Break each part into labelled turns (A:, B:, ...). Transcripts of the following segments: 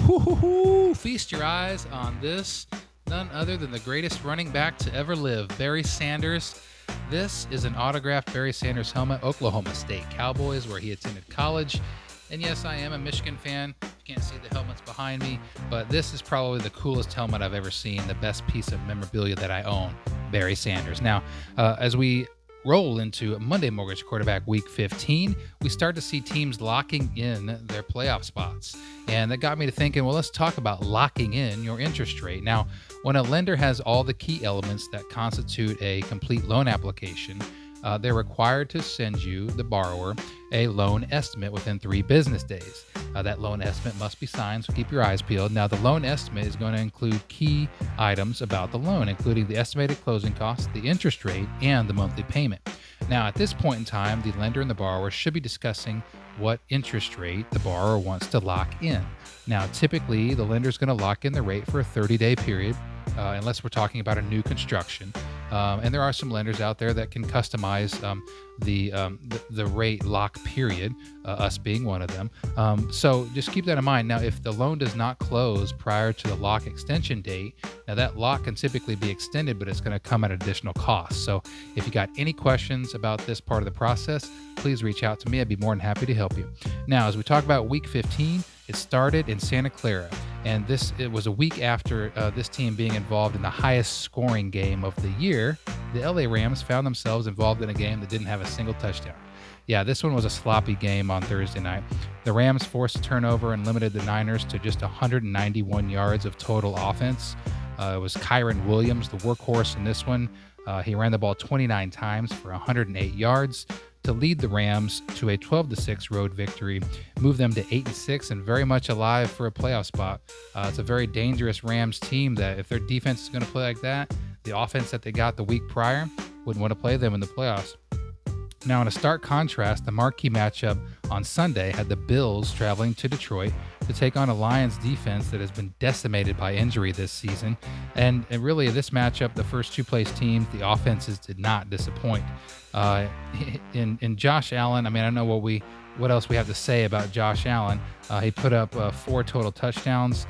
A: Woo-hoo-hoo. Feast your eyes on this, none other than the greatest running back to ever live, Barry Sanders. This is an autographed Barry Sanders helmet, Oklahoma State Cowboys, where he attended college. And yes, I am a Michigan fan. You can't see the helmets behind me, but this is probably the coolest helmet I've ever seen, the best piece of memorabilia that I own, Barry Sanders. Now, as we roll into Monday Mortgage Quarterback Week 15, we start to see teams locking in their playoff spots. And that got me to thinking, well, let's talk about locking in your interest rate. Now, when a lender has all the key elements that constitute a complete loan application, they're required to send you, the borrower, a loan estimate within 3 business days. That loan estimate must be signed, so keep your eyes peeled. Now, the loan estimate is going to include key items about the loan, including the estimated closing costs, the interest rate, and the monthly payment. Now, at this point in time, the lender and the borrower should be discussing what interest rate the borrower wants to lock in. Now, typically, the lender is going to lock in the rate for a 30-day period, unless we're talking about a new construction. And there are some lenders out there that can customize the rate lock period, us being one of them. So just keep that in mind. Now, if the loan does not close prior to the lock extension date, now that lock can typically be extended, but it's going to come at additional cost. So if you got any questions about this part of the process, please reach out to me. I'd be more than happy to help you. Now, as we talk about Week 15, it started in Santa Clara, and it was a week after this team being involved in the highest scoring game of the year. The LA Rams found themselves involved in a game that didn't have a single touchdown. Yeah, this one was a sloppy game on Thursday night. The Rams forced a turnover and limited the Niners to just 191 yards of total offense. It was Kyren Williams, the workhorse in this one. He ran the ball 29 times for 108 yards to lead the Rams to a 12-6 road victory, move them to 8-6 and very much alive for a playoff spot. It's a very dangerous Rams team that if their defense is going to play like that, the offense that they got the week prior wouldn't want to play them in the playoffs. Now, in a stark contrast, the marquee matchup on Sunday had the Bills traveling to Detroit to take on a Lions defense that has been decimated by injury this season. And really, this matchup, the first 2 place teams, the offenses did not disappoint. In Josh Allen, I mean, I don't know what else we have to say about Josh Allen. He put up 4 total touchdowns,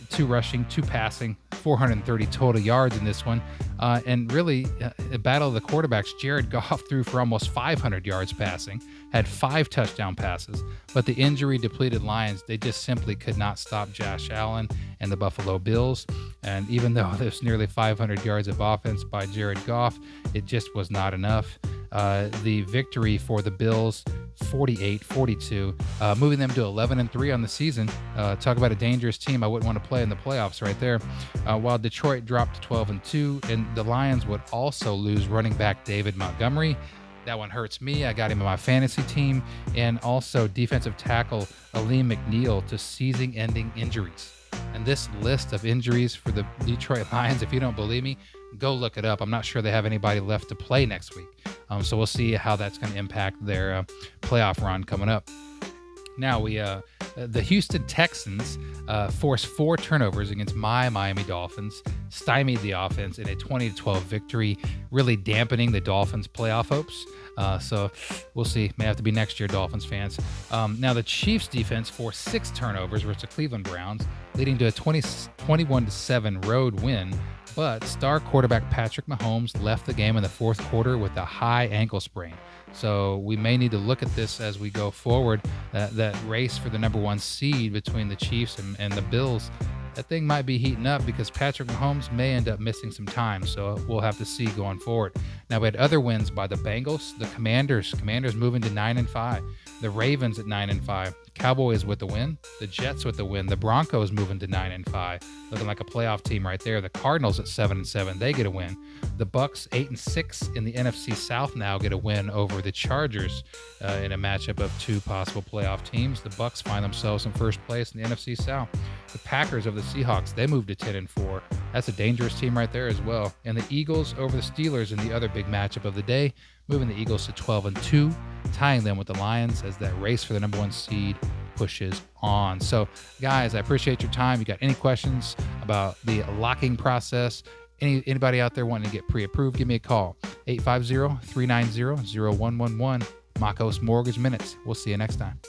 A: 2 rushing, 2 passing, 430 total yards in this one. And really, a battle of the quarterbacks, Jared Goff threw for almost 500 yards passing, had 5 touchdown passes. But the injury-depleted Lions, they just simply could not stop Josh Allen and the Buffalo Bills. And even though there's nearly 500 yards of offense by Jared Goff, it just was not enough. The victory for the Bills, 48-42, moving them to 11-3 on the season. Talk about a dangerous team I wouldn't want to play in the playoffs right there. While Detroit dropped to 12-2, and the Lions would also lose running back David Montgomery. That one hurts me. I got him in my fantasy team. And also defensive tackle Aleem McNeil to season-ending injuries. And this list of injuries for the Detroit Lions, if you don't believe me, go look it up. I'm not sure they have anybody left to play next week. So we'll see how that's going to impact their playoff run coming up. Now, the Houston Texans forced 4 turnovers against my Miami Dolphins, stymied the offense in a 20-12 victory, really dampening the Dolphins' playoff hopes. So we'll see. May have to be next year, Dolphins fans. Now, the Chiefs' defense forced 6 turnovers versus the Cleveland Browns, leading to a 21-7 road win. But star quarterback Patrick Mahomes left the game in the 4th quarter with a high ankle sprain. So we may need to look at this as we go forward. That race for the number 1 seed between the Chiefs and the Bills, that thing might be heating up because Patrick Mahomes may end up missing some time. So we'll have to see going forward. Now, we had other wins by the Bengals, the Commanders moving to 9-5, the Ravens at 9-5, Cowboys with the win, the Jets with the win, the Broncos moving to 9-5, looking like a playoff team right there. The Cardinals at 7-7, they get a win. The Bucks 8-6 in the NFC South now get a win over the Chargers in a matchup of 2 possible playoff teams. The Bucks find themselves in first place in the NFC South. The Packers of the Seahawks, they moved to 10-4. That's a dangerous team right there as well. And the Eagles over the Steelers in the other big matchup of the day, moving the Eagles to 12-2, tying them with the Lions as that race for the number 1 seed pushes on. So, guys, I appreciate your time. You got any questions about the locking process? Anybody out there wanting to get pre-approved, give me a call. 850-390-0111. Makos Mortgage Minutes. We'll see you next time.